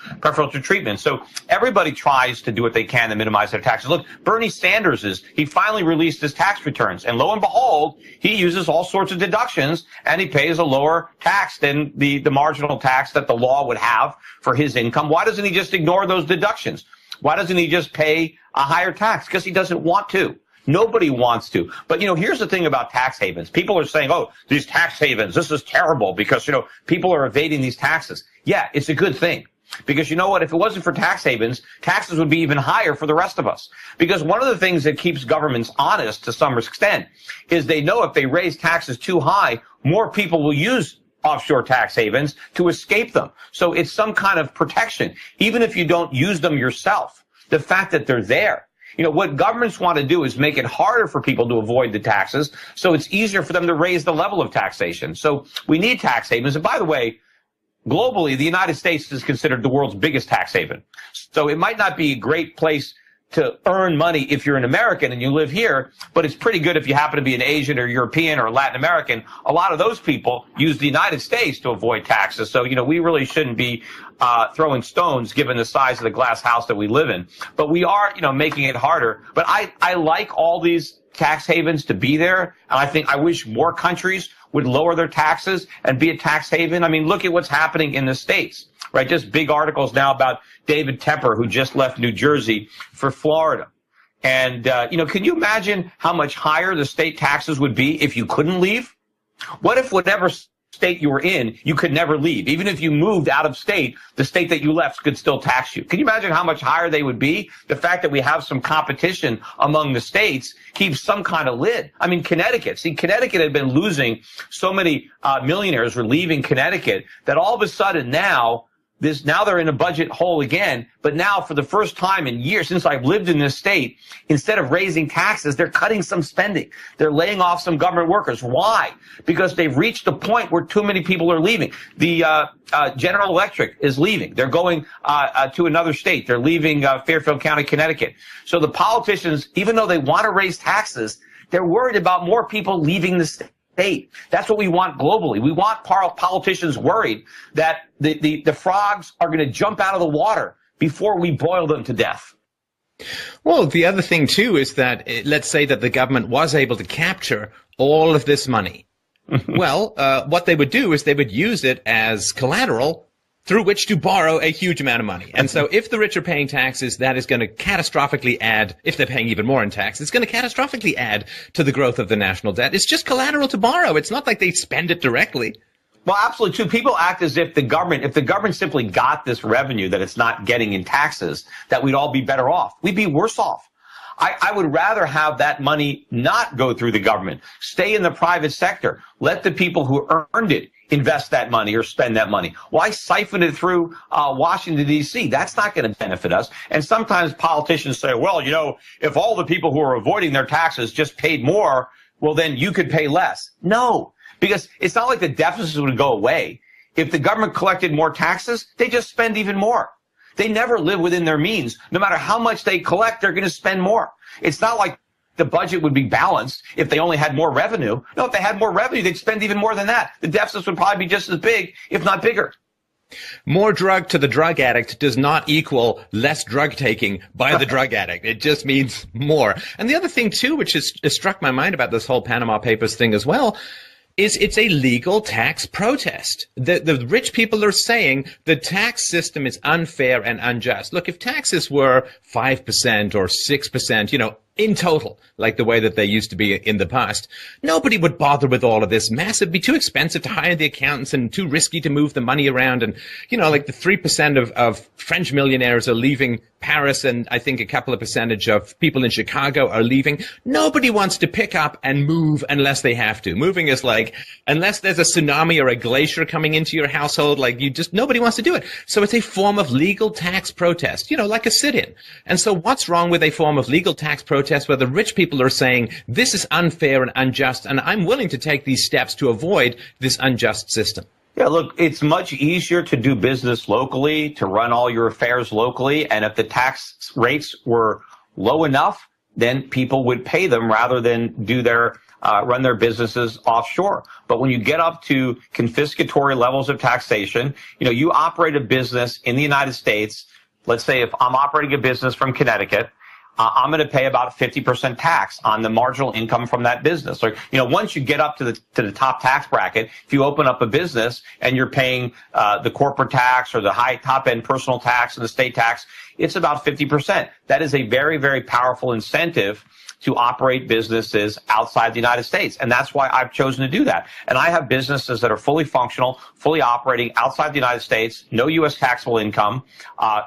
treatment. So everybody tries to do what they can to minimize their taxes. Look, Bernie Sanders he finally released his tax returns, and lo and behold, he uses all sorts of deductions and he pays a lower tax than the marginal tax that the law would have for his income. Why doesn't he just ignore those deductions? Why doesn't he just pay a higher tax? Because he doesn't want to. Nobody wants to. But, here's the thing about tax havens. People are saying, oh, these tax havens, this is terrible because, people are evading these taxes. Yeah, it's a good thing. Because you know what? If it wasn't for tax havens, taxes would be even higher for the rest of us. Because one of the things that keeps governments honest to some extent is they know if they raise taxes too high, more people will use offshore tax havens to escape them. So it's some kind of protection. Even if you don't use them yourself, the fact that they're there. What governments want to do is make it harder for people to avoid the taxes, so it's easier for them to raise the level of taxation. So we need tax havens. And by the way, globally, the United States is considered the world's biggest tax haven. So it might not be a great place to earn money if you're an American and you live here, but it's pretty good if you happen to be an Asian or European or Latin American. A lot of those people use the United States to avoid taxes. So, we really shouldn't be throwing stones given the size of the glass house that we live in. But we are, making it harder. But I like all these tax havens to be there. And I wish more countries would lower their taxes and be a tax haven. Look at what's happening in the States, right? Just big articles now about David Tepper, who just left New Jersey for Florida. And, can you imagine how much higher the state taxes would be if you couldn't leave? What if whatever state you were in, you could never leave? Even if you moved out of state, the state that you left could still tax you. Can you imagine how much higher they would be? The fact that we have some competition among the states keeps some kind of lid. Connecticut. See, Connecticut had been losing so many millionaires were leaving Connecticut that all of a sudden now they're in a budget hole again, but now for the first time in years since I've lived in this state, instead of raising taxes, they're cutting some spending. They're laying off some government workers. Why? Because they've reached a point where too many people are leaving. The General Electric is leaving. They're going to another state. They're leaving Fairfield County, Connecticut. So the politicians, even though they want to raise taxes, they're worried about more people leaving the state. That's what we want globally. We want politicians worried that the frogs are going to jump out of the water before we boil them to death. Well, the other thing, too, is that let's say that the government was able to capture all of this money. Well, what they would do is they would use it as collateral through which to borrow a huge amount of money. And so if the rich are paying taxes, that is going to catastrophically add, if they're paying even more in tax, it's going to catastrophically add to the growth of the national debt. It's just collateral to borrow. It's not like they spend it directly. Well, absolutely, too. People act as if if the government simply got this revenue that it's not getting in taxes, that we'd all be better off. We'd be worse off. I would rather have that money not go through the government, stay in the private sector, let the people who earned it invest that money or spend that money. Why siphon it through Washington, D.C.? That's not going to benefit us. And sometimes politicians say, well, you know, if all the people who are avoiding their taxes just paid more, well, then you could pay less. No, because it's not like the deficits would go away. If the government collected more taxes, they just spend even more. They never live within their means. No matter how much they collect, they're going to spend more. It's not like the budget would be balanced if they only had more revenue. No, if they had more revenue, they'd spend even more than that. The deficits would probably be just as big, if not bigger. More drug to the drug addict does not equal less drug taking by the drug addict. It just means more. And the other thing, too, which has struck my mind about this whole Panama Papers thing as well, is it's a legal tax protest. The rich people are saying the tax system is unfair and unjust. Look, if taxes were 5% or 6%, you know, in total, like the way that they used to be in the past, nobody would bother with all of this mess. It'd be too expensive to hire the accountants and too risky to move the money around. And, you know, like the 3% of French millionaires are leaving Paris, and I think a couple of percentage of people in Chicago are leaving. Nobody wants to pick up and move unless they have to. Moving is like, unless there's a tsunami or a glacier coming into your household, like nobody wants to do it. So it's a form of legal tax protest, you know, like a sit-in. And so what's wrong with a form of legal tax protest where the rich people are saying this is unfair and unjust, and I'm willing to take these steps to avoid this unjust system? Yeah, look, it's much easier to do business locally, to run all your affairs locally. And if the tax rates were low enough, then people would pay them rather than run their businesses offshore. But when you get up to confiscatory levels of taxation, you know, you operate a business in the United States. Let's say if I'm operating a business from Connecticut, I'm going to pay about 50% tax on the marginal income from that business. Or, you know, once you get up to the top tax bracket, if you open up a business and you're paying the corporate tax or the high top end personal tax and the state tax, it's about 50%. That is a very, very powerful incentive to operate businesses outside the United States. And that's why I've chosen to do that. And I have businesses that are fully functional, fully operating outside the United States, no U.S. taxable income,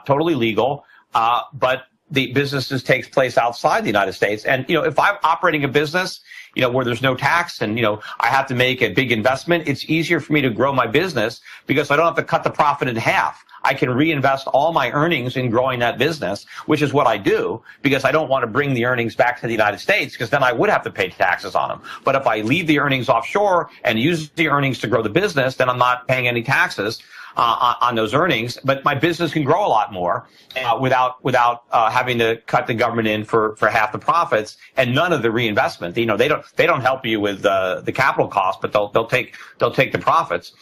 totally legal, but the businesses takes place outside the United States. And, you know, if I'm operating a business, you know, where there's no tax and, you know, I have to make a big investment, it's easier for me to grow my business because I don't have to cut the profit in half. I can reinvest all my earnings in growing that business, which is what I do because I don't want to bring the earnings back to the United States because then I would have to pay taxes on them. But if I leave the earnings offshore and use the earnings to grow the business, then I'm not paying any taxes on those earnings, but my business can grow a lot more without having to cut the government in for half the profits and none of the reinvestment. You know, they don't help you with the capital cost, but they'll take the profits.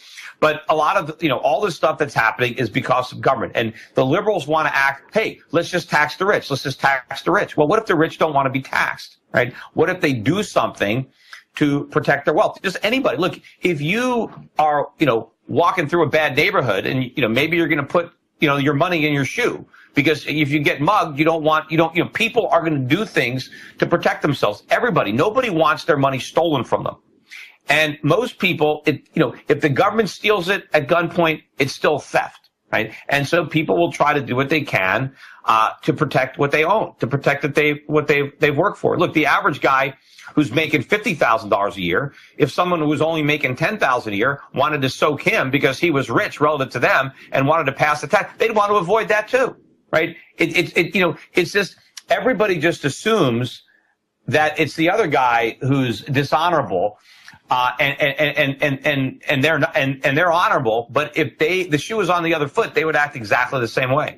But a lot of, you know, all this stuff that's happening is because of government. And the liberals want to act, hey, let's just tax the rich. Let's just tax the rich. Well, what if the rich don't want to be taxed, right? What if they do something to protect their wealth? Just anybody. Look, if you are, you know, walking through a bad neighborhood and, you know, maybe you're going to put, you know, your money in your shoe because if you get mugged, you know, people are going to do things to protect themselves. Everybody, nobody wants their money stolen from them. And most people, you know, if the government steals it at gunpoint, it's still theft, right? And so people will try to do what they can, to protect what they own, to protect what they've worked for. Look, the average guy who's making $50,000 a year, if someone who was only making $10,000 a year wanted to soak him because he was rich relative to them and wanted to pass the tax, they'd want to avoid that too, right? You know, it's just, everybody just assumes that it's the other guy who's dishonorable, and they're honorable, but if the shoe was on the other foot, they would act exactly the same way.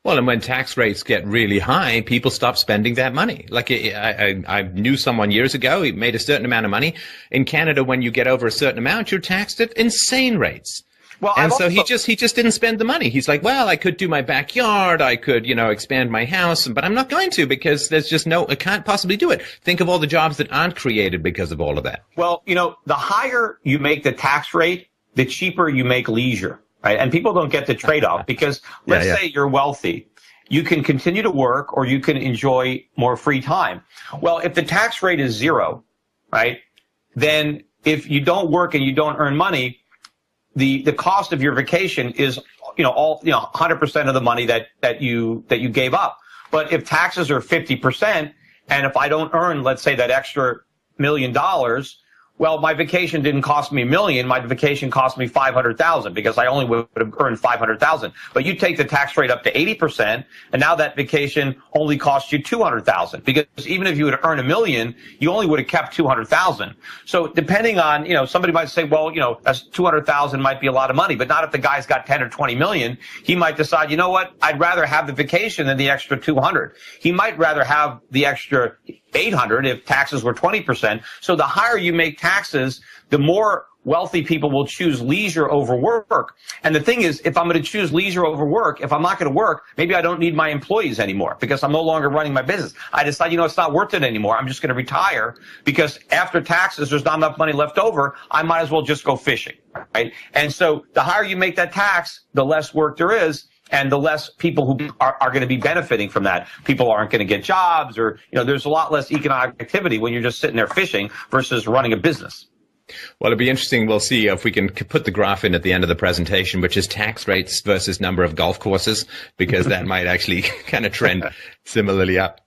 Well, and when tax rates get really high, people stop spending that money. Like I knew someone years ago, he made a certain amount of money. In Canada, when you get over a certain amount, you're taxed at insane rates. Well, and so he just didn't spend the money. He's like, well, I could do my backyard, I could, you know, expand my house, but I'm not going to because there's just I can't possibly do it. Think of all the jobs that aren't created because of all of that. Well, you know, the higher you make the tax rate, the cheaper you make leisure, right? And people don't get the trade-off because let's say you're wealthy. You can continue to work or you can enjoy more free time. Well, if the tax rate is 0, right, then if you don't work and you don't earn money, the cost of your vacation is, you know, 100% of the money that you gave up. But if taxes are 50%, and if I don't earn, let's say, that extra $1 million, well, my vacation didn't cost me $1 million. My vacation cost me $500,000 because I only would have earned $500,000. But you take the tax rate up to 80%, and now that vacation only costs you $200,000 because even if you would earn $1 million, you only would have kept $200,000. So depending on, somebody might say, well, that's $200,000 might be a lot of money, but not if the guy's got 10 or 20 million. He might decide, you know what, I'd rather have the vacation than the extra 200. He might rather have the extra 800 if taxes were 20%. So the higher you make taxes, the more wealthy people will choose leisure over work. And the thing is, if I'm going to choose leisure over work, if I'm not going to work, maybe I don't need my employees anymore because I'm no longer running my business. I decide, it's not worth it anymore. I'm just going to retire because after taxes, there's not enough money left over. I might as well just go fishing, right? And so the higher you make that tax, the less work there is. And the less people who are going to be benefiting from that. People aren't going to get jobs or, there's a lot less economic activity when you're just sitting there fishing versus running a business. Well, it'll be interesting. We'll see if we can put the graph in at the end of the presentation, which is tax rates versus number of golf courses, because that might actually kind of trend similarly up.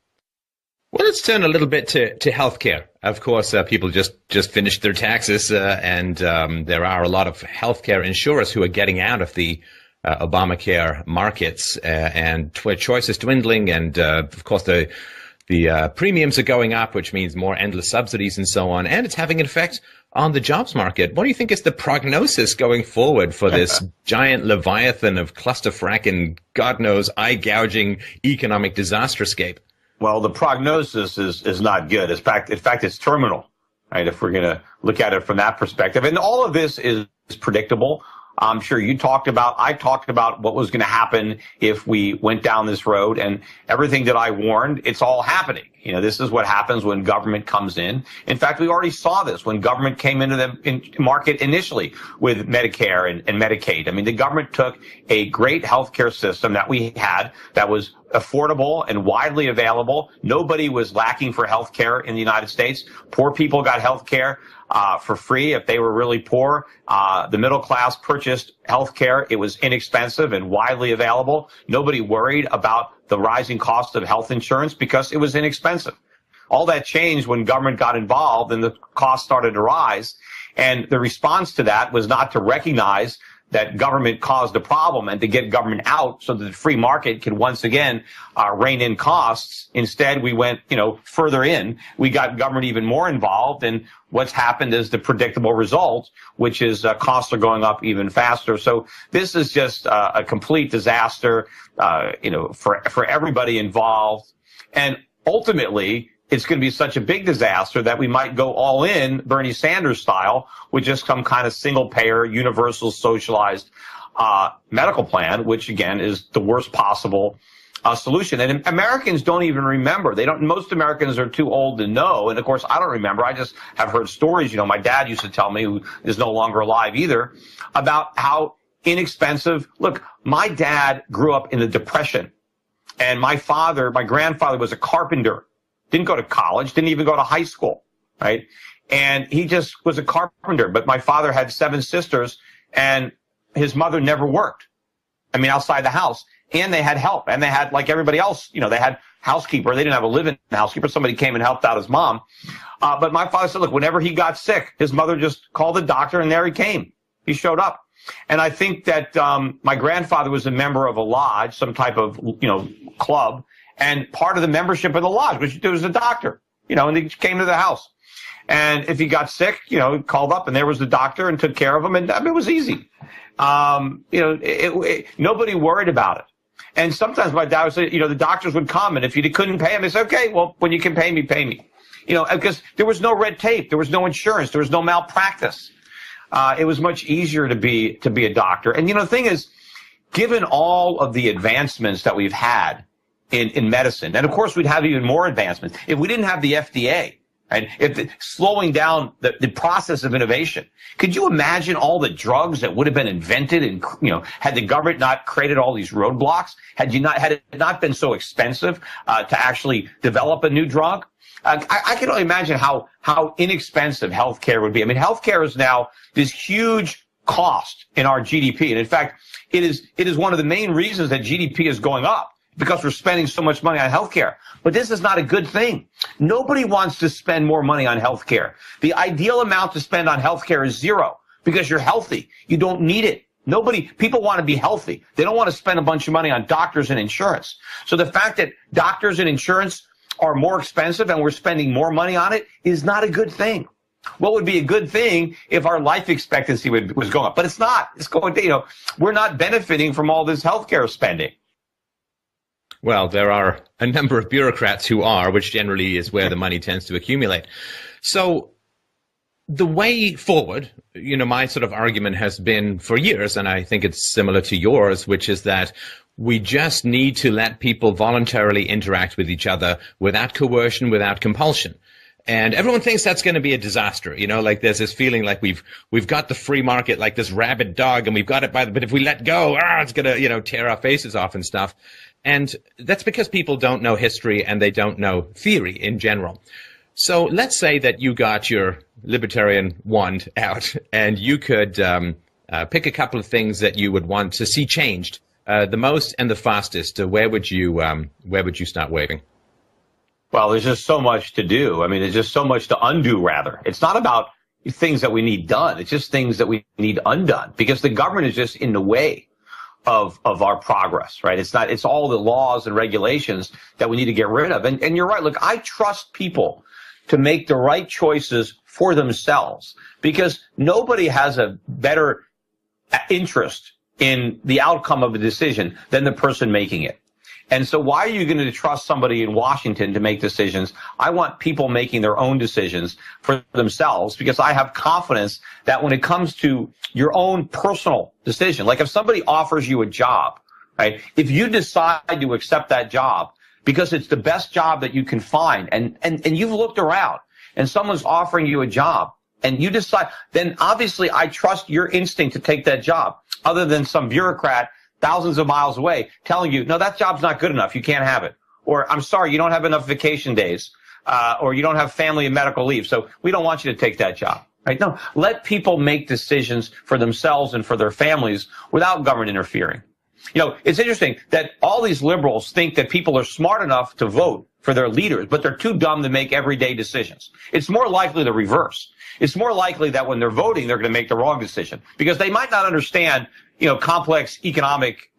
Well, let's turn a little bit to healthcare. Of course, people just finished their taxes, and there are a lot of healthcare insurers who are getting out of the Obamacare markets, and choice is dwindling, and of course the premiums are going up, which means more endless subsidies and so on, and it's having an effect on the jobs market. What do you think is the prognosis going forward for this giant leviathan of clusterfuck and God knows eye-gouging economic disasterscape? Well, the prognosis is not good. In fact, it's terminal, right? If we're going to look at it from that perspective, and all of this is predictable. I'm sure I talked about what was going to happen if we went down this road, and everything that I warned, it's all happening. This is what happens when government comes in. In fact, we already saw this when government came into the market initially with Medicare and Medicaid. I mean, the government took a great healthcare system that we had that was affordable and widely available. Nobody was lacking for healthcare in the United States. Poor people got healthcare for free if they were really poor. The middle class purchased healthcare. It was inexpensive and widely available. Nobody worried about the rising cost of health insurance because it was inexpensive. All that changed when government got involved and the cost started to rise. And the response to that was not to recognize that government caused the problem and to get government out so that the free market could once again rein in costs. Instead, we went, further in. We got government even more involved, and what's happened is the predictable result, which is costs are going up even faster. So this is just a complete disaster, for everybody involved. And ultimately, it's going to be such a big disaster that we might go all in, Bernie Sanders style, with just some kind of single payer, universal socialized medical plan, which again is the worst possible solution. And Americans don't even remember. Most Americans are too old to know. And of course, I don't remember. I just have heard stories. My dad used to tell me, who is no longer alive either, about how inexpensive. Look, my dad grew up in the Depression, and my grandfather was a carpenter. Didn't go to college, didn't even go to high school, right? And he just was a carpenter. But my father had 7 sisters, and his mother never worked. Outside the house. And they had help. And they had, like everybody else, they had housekeeper. They didn't have a live-in housekeeper. Somebody came and helped out his mom. But my father said, look, whenever he got sick, his mother just called the doctor, and there he came. He showed up. And I think that my grandfather was a member of a lodge, some type of, club. And part of the membership of the lodge was a doctor, and he came to the house. And if he got sick, he called up, and there was the doctor and took care of him. And it was easy. Nobody worried about it. And sometimes my dad would say, the doctors would come, and if you couldn't pay him, they said, okay, well, when you can pay me, pay me. Because there was no red tape. There was no insurance. There was no malpractice. It was much easier to be a doctor. And, the thing is, given all of the advancements that we've had in medicine, and of course we'd have even more advancements if we didn't have the FDA, right? Slowing down the process of innovation. Could you imagine all the drugs that would have been invented and, had the government not created all these roadblocks? Had it not been so expensive, to actually develop a new drug? I can only imagine how inexpensive healthcare would be. Healthcare is now this huge cost in our GDP. And in fact, it is one of the main reasons that GDP is going up. because we're spending so much money on healthcare. But this is not a good thing. Nobody wants to spend more money on healthcare. The ideal amount to spend on healthcare is zero because you're healthy. You don't need it. People want to be healthy. They don't want to spend a bunch of money on doctors and insurance. So the fact that doctors and insurance are more expensive and we're spending more money on it is not a good thing. What would be a good thing if our life expectancy was going up? But it's not. It's going to, we're not benefiting from all this healthcare spending. Well, there are a number of bureaucrats who are, which generally is where the money tends to accumulate. So the way forward, my sort of argument has been for years, and I think it's similar to yours, which is that we just need to let people voluntarily interact with each other without coercion, without compulsion. And everyone thinks that's going to be a disaster. Like there's this feeling like we've got the free market like this rabid dog and we've got it but if we let go, it's going to, tear our faces off and stuff. And that's because people don't know history and they don't know theory in general. So let's say that you got your libertarian wand out and you could pick a couple of things that you would want to see changed the most and the fastest. Where would you start waving? Well, there's just so much to do. I mean, there's just so much to undo, rather. It's not about things that we need done. It's just things that we need undone because the government is just in the way of our progress, right? It's all the laws and regulations that we need to get rid of. And you're right. Look, I trust people to make the right choices for themselves because nobody has a better interest in the outcome of a decision than the person making it. And so why are you going to trust somebody in Washington to make decisions? I want people making their own decisions for themselves because I have confidence that when it comes to your own personal decision, like if somebody offers you a job, right? If you decide to accept that job because it's the best job that you can find and you've looked around and someone's offering you a job and you decide, then obviously I trust your instinct to take that job other than some bureaucrat thousands of miles away telling you, no, that job's not good enough. You can't have it. Or I'm sorry, you don't have enough vacation days, or you don't have family and medical leave. So we don't want you to take that job. Right? No, let people make decisions for themselves and for their families without government interfering. It's interesting that all these liberals think that people are smart enough to vote for their leaders, but they're too dumb to make everyday decisions. It's more likely the reverse. It's more likely that when they're voting, they're going to make the wrong decision because they might not understand, complex economic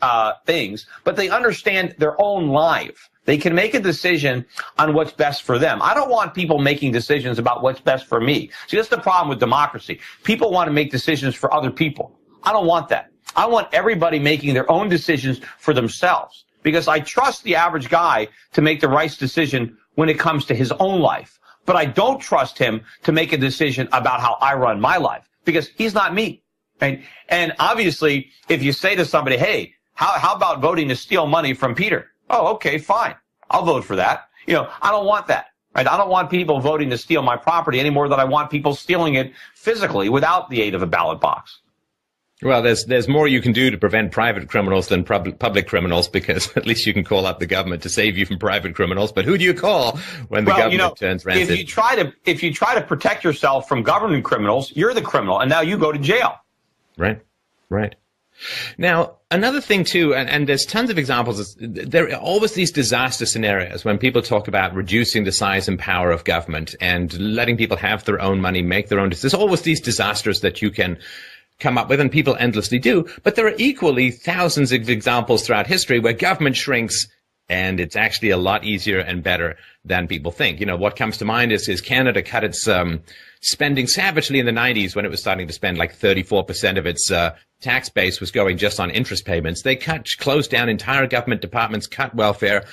things, but they understand their own life. They can make a decision on what's best for them. I don't want people making decisions about what's best for me. See, that's the problem with democracy. People want to make decisions for other people. I don't want that. I want everybody making their own decisions for themselves because I trust the average guy to make the right decision when it comes to his own life. But I don't trust him to make a decision about how I run my life because he's not me. Right? And obviously, if you say to somebody, hey, how about voting to steal money from Peter? Oh, okay, fine. I'll vote for that. I don't want that. Right? I don't want people voting to steal my property any more than I want people stealing it physically without the aid of a ballot box. Well, there's more you can do to prevent private criminals than public criminals because at least you can call up the government to save you from private criminals. But who do you call when the government turns rancid? If you try to protect yourself from government criminals, you're the criminal, and now you go to jail. Right. Now, another thing too, and there's tons of examples, there are always these disaster scenarios when people talk about reducing the size and power of government and letting people have their own money, make their own decisions. There's always these disasters that you can come up with, and people endlessly do. But there are equally thousands of examples throughout history where government shrinks and it's actually a lot easier and better than people think. What comes to mind is Canada cut its spending savagely in the 90s when it was starting to spend like 34% of its tax base was going just on interest payments. They closed down entire government departments, cut welfare.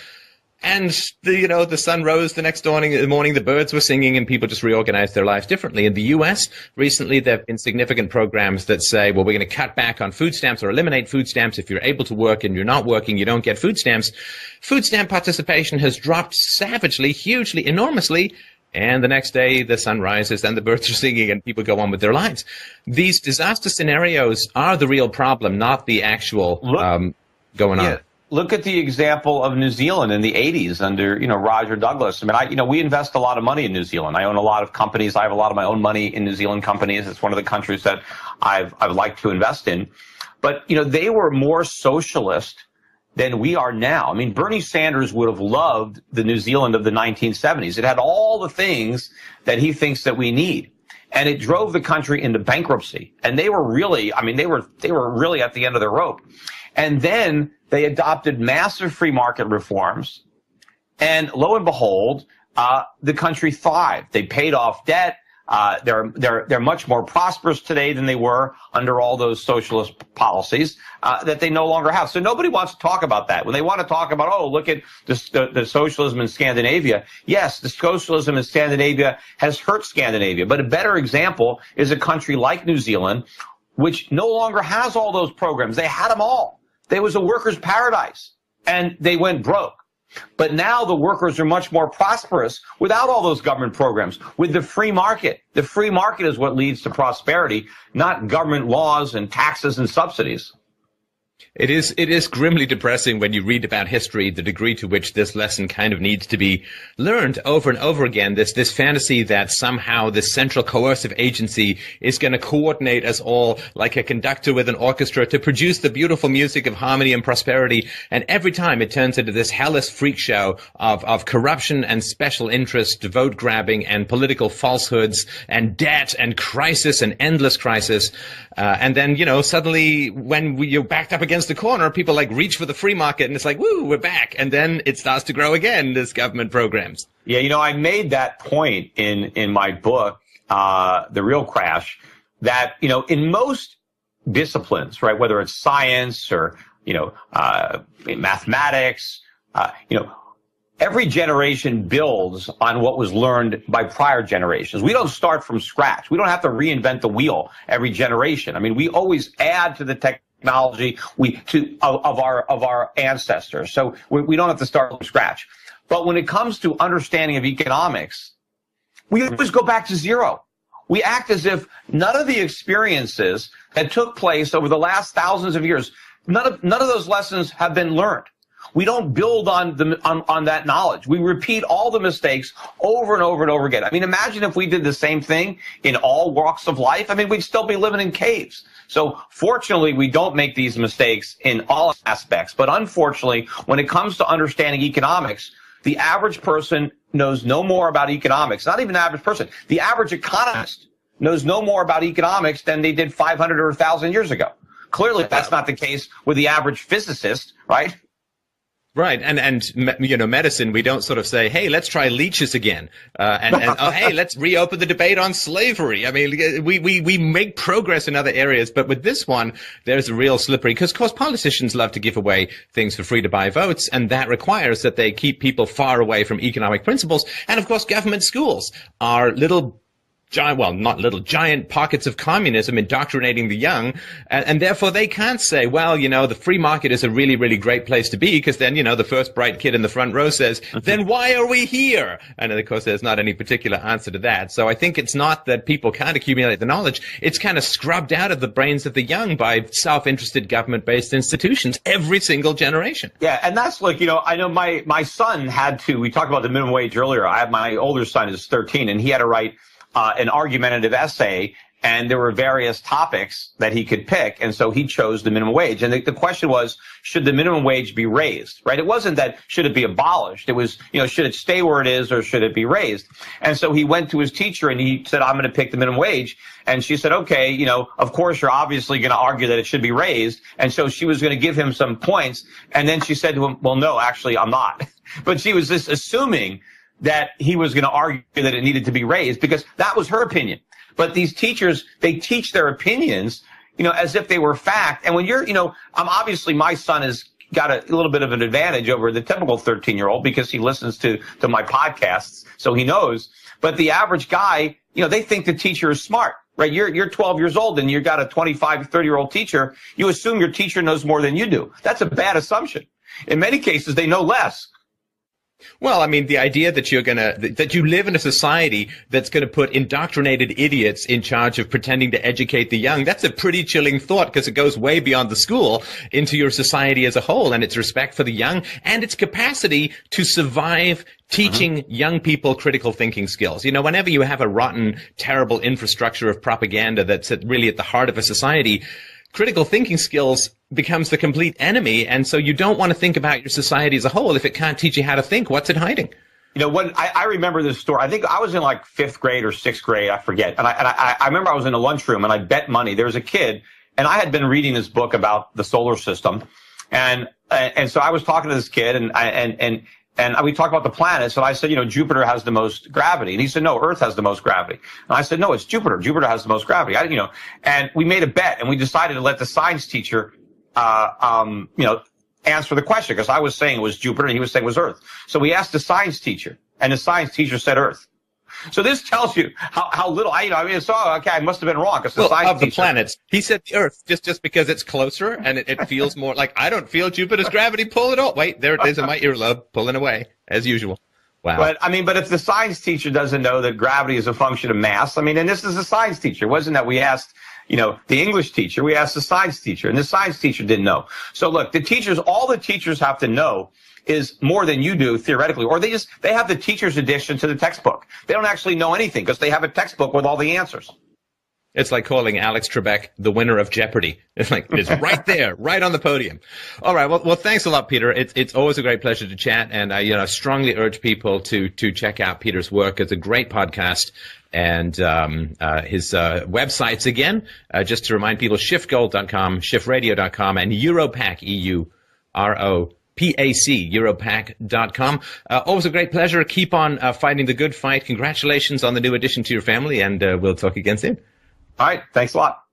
And the sun rose the next morning, the birds were singing, and people just reorganized their lives differently. In the U.S., recently there have been significant programs that say, well, we're going to cut back on food stamps or eliminate food stamps. If you're able to work and you're not working, you don't get food stamps. Food stamp participation has dropped savagely, hugely, enormously. And the next day, the sun rises and the birds are singing and people go on with their lives. These disaster scenarios are the real problem, not the actual going on. Look at the example of New Zealand in the 80s under, Roger Douglas. I mean, we invest a lot of money in New Zealand. I own a lot of companies. I have a lot of my own money in New Zealand companies. It's one of the countries that I've liked to invest in. But, they were more socialist than we are now. I mean, Bernie Sanders would have loved the New Zealand of the 1970s. It had all the things that he thinks that we need. And it drove the country into bankruptcy. And they were really, I mean, they were really at the end of their rope. And then they adopted massive free market reforms. And lo and behold, the country thrived. They paid off debt. They're much more prosperous today than they were under all those socialist policies that they no longer have. So nobody wants to talk about that. When they want to talk about, oh, look at the socialism in Scandinavia. Yes, the socialism in Scandinavia has hurt Scandinavia. But a better example is a country like New Zealand, which no longer has all those programs. They had them all. There was a workers' paradise, and they went broke. But now the workers are much more prosperous without all those government programs, with the free market. The free market is what leads to prosperity, not government laws and taxes and subsidies. It is grimly depressing when you read about history, the degree to which this lesson kind of needs to be learned over and over again. This fantasy that somehow this central coercive agency is going to coordinate us all like a conductor with an orchestra to produce the beautiful music of harmony and prosperity. And every time it turns into this hellish freak show of corruption and special interest, vote grabbing and political falsehoods and debt and crisis and endless crisis. And then, suddenly when you're backed up against the corner, people reach for the free market and it's like, woo, we're back. And then it starts to grow again, this government programs. Yeah, I made that point in my book, The Real Crash, that, in most disciplines, right, whether it's science or, mathematics, every generation builds on what was learned by prior generations. We don't start from scratch. We don't have to reinvent the wheel every generation. I mean, we always add to the technology of our ancestors. So we don't have to start from scratch. But when it comes to understanding of economics, we always go back to zero. We act as if none of the experiences that took place over the last thousands of years, none of those lessons have been learned. We don't build on that knowledge. We repeat all the mistakes over and over and over again. I mean, imagine if we did the same thing in all walks of life. I mean, we'd still be living in caves. So fortunately, we don't make these mistakes in all aspects. But unfortunately, when it comes to understanding economics, the average person knows no more about economics. Not even the average person. The average economist knows no more about economics than they did 500 or 1,000 years ago. Clearly, that's not the case with the average physicist, right? Right. And medicine, we don't sort of say, hey, let's try leeches again. Hey, let's reopen the debate on slavery. I mean, we make progress in other areas, but with this one, there's a real slippery, because of course politicians love to give away things for free to buy votes, and that requires that they keep people far away from economic principles. And of course, government schools are giant pockets of communism indoctrinating the young, and therefore they can't say, well, the free market is a really, really great place to be, because then, the first bright kid in the front row says, then why are we here? And of course, there's not any particular answer to that. So I think it's not that people can't accumulate the knowledge. It's kind of scrubbed out of the brains of the young by self-interested government-based institutions every single generation. Yeah, and that's I know my son had to, we talked about the minimum wage earlier. My older son is 13, and he had to write an argumentative essay, and there were various topics that he could pick, and so he chose the minimum wage. And the question was, should the minimum wage be raised, right? It wasn't that should it be abolished. It was, should it stay where it is or should it be raised? And so he went to his teacher and he said, I'm going to pick the minimum wage. And she said, okay, of course you're obviously going to argue that it should be raised. And so she was going to give him some points. And then she said to him, well, no, actually, I'm not. But she was just assuming that he was going to argue that it needed to be raised because that was her opinion. But these teachers, they teach their opinions, as if they were fact. And when you're, obviously my son has got a little bit of an advantage over the typical 13-year-old because he listens to my podcasts, so he knows. But the average guy, they think the teacher is smart, right? You're 12 years old and you've got a 25, 30-year-old teacher. You assume your teacher knows more than you do. That's a bad assumption. In many cases, they know less. Well, I mean, the idea that that you live in a society that's going to put indoctrinated idiots in charge of pretending to educate the young, that's a pretty chilling thought, because it goes way beyond the school into your society as a whole, and its respect for the young and its capacity to survive teaching young people critical thinking skills. Whenever you have a rotten, terrible infrastructure of propaganda that's really at the heart of a society, critical thinking skills becomes the complete enemy. And so you don't want to think about your society as a whole. If it can't teach you how to think, what's it hiding? You know, when I remember this story, I think I was in like 5th grade or 6th grade, I forget. And I remember I was in a lunchroom and I bet money. There was a kid, and I had been reading this book about the solar system. And so I was talking to this kid, and we talked about the planets, and I said, you know, Jupiter has the most gravity. And he said, no, Earth has the most gravity. And I said, no, it's Jupiter. Jupiter has the most gravity. And we made a bet, and we decided to let the science teacher, answer the question, because I was saying it was Jupiter and he was saying it was Earth. So we asked the science teacher, and the science teacher said Earth. So this tells you how little I must have been wrong, because the science of the planets, he said the Earth just because it's closer and it feels more like, I don't feel Jupiter's gravity. Pull it off. Wait, there it is in my earlobe, pulling away as usual. Wow. But if the science teacher doesn't know that gravity is a function of mass, and this is a science teacher. It wasn't that we asked, the English teacher, we asked the science teacher, and the science teacher didn't know. So look, all the teachers have to know is more than you do theoretically, or they have the teacher's addition to the textbook. They don't actually know anything because they have a textbook with all the answers. It's like calling Alex Trebek the winner of Jeopardy. It's like, it's right there, right on the podium. All right. Well, thanks a lot, Peter. It's always a great pleasure to chat. And I, strongly urge people to check out Peter's work. It's a great podcast. And, his, websites again, just to remind people, shiftgold.com, shiftradio.com, and Europac, EUROPAC, Europac.com. Always a great pleasure. Keep on, fighting the good fight. Congratulations on the new addition to your family, and, we'll talk again soon. All right. Thanks a lot.